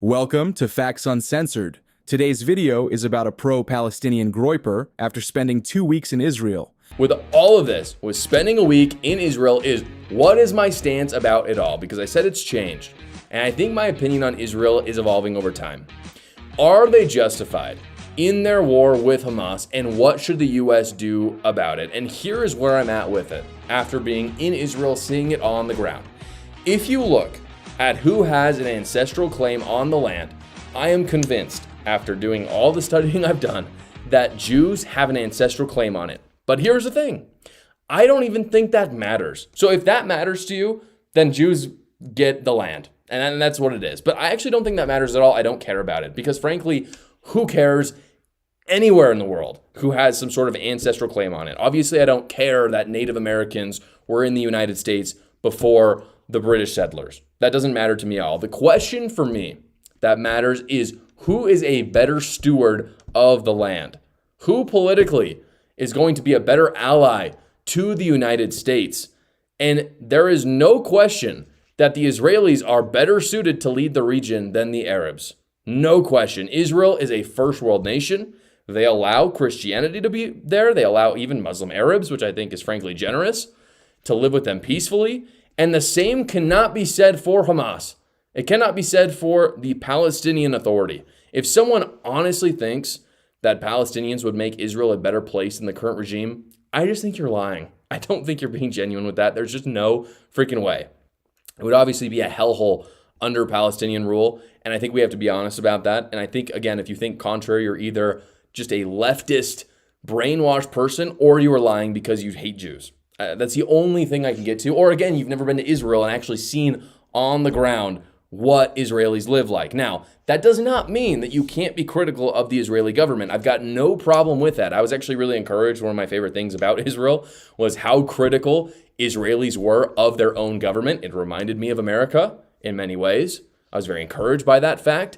Welcome to Facts Uncensored. Today's video is about a pro-Palestinian Groyper after spending 2 weeks in Israel. With all of this, with spending a week in Israel what is my stance about it all? Because I said it's changed. And I think my opinion on Israel is evolving over time. Are they justified in their war with Hamas, and what should the US do about it? And here is where I'm at with it after being in Israel, seeing it on the ground. If you look at who has an ancestral claim on the land, I am convinced, after doing all the studying I've done, that Jews have an ancestral claim on it. But here's the thing. I don't even think that matters. So if that matters to you, then Jews get the land. And that's what it is. But I actually don't think that matters at all. I don't care about it. Because frankly, who cares anywhere in the world who has some sort of ancestral claim on it? Obviously, I don't care that Native Americans were in the United States before the British settlers. That doesn't matter to me at all. The question for me that matters is who is a better steward of the land? Who politically is going to be a better ally to the United States? And there is no question that the Israelis are better suited to lead the region than the Arabs. No question. Israel is a first world nation. They allow Christianity to be there. They allow even Muslim Arabs, which I think is frankly generous, to live with them peacefully. And the same cannot be said for Hamas. It cannot be said for the Palestinian Authority. If someone honestly thinks that Palestinians would make Israel a better place than the current regime, I just think you're lying. I don't think you're being genuine with that. There's just no freaking way. It would obviously be a hellhole under Palestinian rule, and I think we have to be honest about that. And I think, again, if you think contrary, you're either just a leftist, brainwashed person, or you are lying because you hate Jews. That's the only thing I can get to. Or again, you've never been to Israel and actually seen on the ground what Israelis live like. Now, that does not mean that you can't be critical of the Israeli government. I've got no problem with that. I was actually really encouraged. One of my favorite things about Israel was how critical Israelis were of their own government. It reminded me of America in many ways. I was very encouraged by that fact.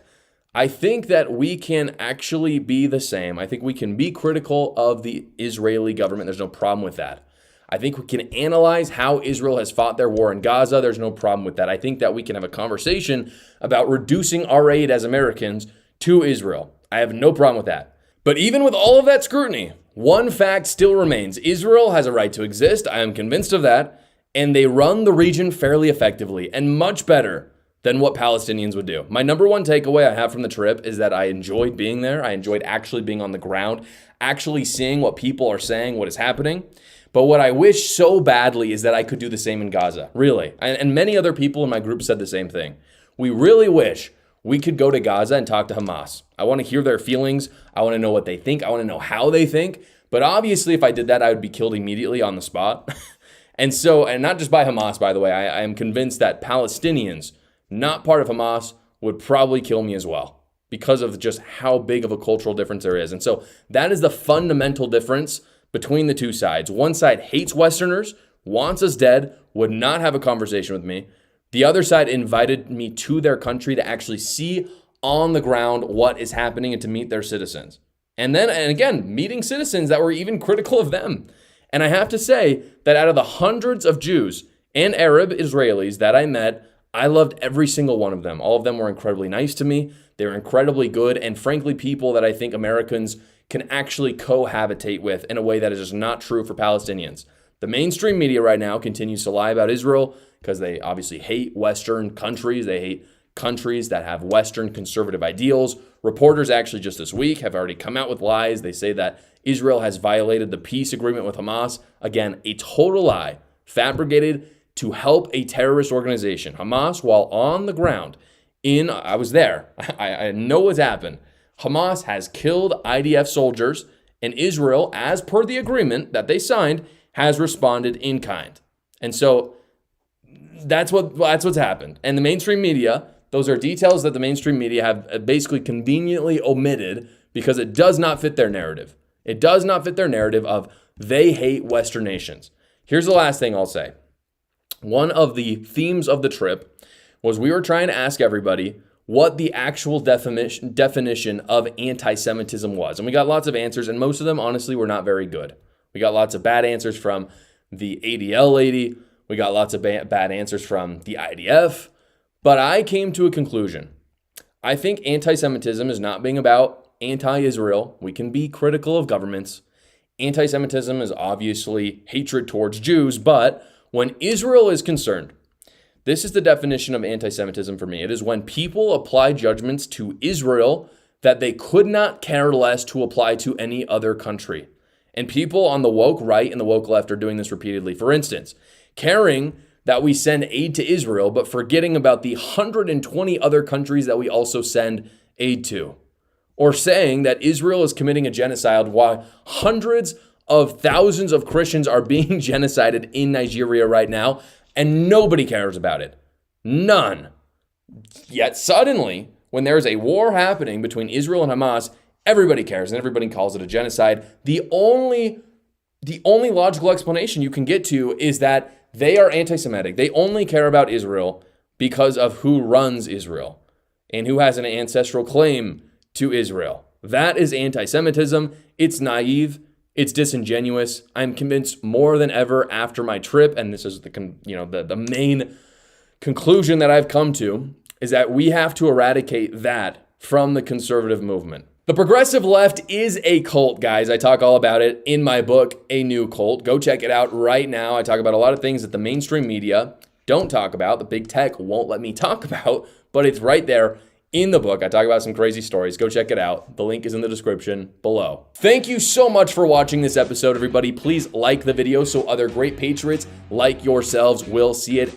I think that we can actually be the same. I think we can be critical of the Israeli government. There's no problem with that. I think we can analyze how Israel has fought their war in Gaza. There's no problem with that. I think that we can have a conversation about reducing our aid as Americans to Israel. I have no problem with that. But even with all of that scrutiny, one fact still remains. Israel has a right to exist. I am convinced of that. And they run the region fairly effectively and much better than what Palestinians would do. My number one takeaway I have from the trip is that I enjoyed being there. I enjoyed actually being on the ground, actually seeing what people are saying, what is happening. But what I wish so badly is that I could do the same in Gaza, really. And many other people in my group said the same thing. We really wish we could go to Gaza and talk to Hamas. I want to hear their feelings. I want to know what they think. I want to know how they think. But obviously, if I did that, I would be killed immediately on the spot. And not just by Hamas, by the way. I am convinced that Palestinians, not part of Hamas, would probably kill me as well because of just how big of a cultural difference there is. And so that is the fundamental difference between the two sides. One side hates Westerners, wants us dead, would not have a conversation with me. The other side invited me to their country to actually see on the ground what is happening and to meet their citizens. And again, meeting citizens that were even critical of them. And I have to say that out of the hundreds of Jews and Arab Israelis that I met, I loved every single one of them. All of them were incredibly nice to me. They were incredibly good and frankly people that I think Americans can actually cohabitate with in a way that is just not true for Palestinians. The mainstream media right now continues to lie about Israel because they obviously hate Western countries. They hate countries that have Western conservative ideals. Reporters actually just this week have already come out with lies. They say that Israel has violated the peace agreement with Hamas. Again, a total lie fabricated to help a terrorist organization. Hamas, while on the ground I was there. I know what's happened. Hamas has killed IDF soldiers, and Israel, as per the agreement that they signed, has responded in kind. And so that's what's happened. And the mainstream media, those are details that the mainstream media have basically conveniently omitted because it does not fit their narrative. It does not fit their narrative of they hate Western nations. Here's the last thing I'll say. One of the themes of the trip was we were trying to ask everybody what the actual definition of anti-Semitism was. And we got lots of answers, and most of them, honestly, were not very good. We got lots of bad answers from the ADL lady. We got lots of bad answers from the IDF. But I came to a conclusion. I think anti-Semitism is not being about anti-Israel. We can be critical of governments. Anti-Semitism is obviously hatred towards Jews, but when Israel is concerned, this is the definition of anti-Semitism for me. It is when people apply judgments to Israel that they could not care less to apply to any other country. And people on the woke right and the woke left are doing this repeatedly. For instance, caring that we send aid to Israel, but forgetting about the 120 other countries that we also send aid to. Or saying that Israel is committing a genocide while hundreds of thousands of Christians are being genocided in Nigeria right now, and nobody cares about it. None. Yet suddenly, when there is a war happening between Israel and Hamas, everybody cares and everybody calls it a genocide. The only logical explanation you can get to is that they are anti-Semitic. They only care about Israel because of who runs Israel and who has an ancestral claim to Israel. That is anti-Semitism. It's naive. It's disingenuous. I'm convinced more than ever after my trip, and this is the main conclusion that I've come to, is that we have to eradicate that from the conservative movement. The progressive left is a cult, guys. I talk all about it in my book, A New Cult. Go check it out right now. I talk about a lot of things that the mainstream media don't talk about, the big tech won't let me talk about, but it's right there in the book. I talk about some crazy stories. Go check it out. The link is in the description below. Thank you so much for watching this episode, everybody. Please like the video so other great patriots like yourselves will see it.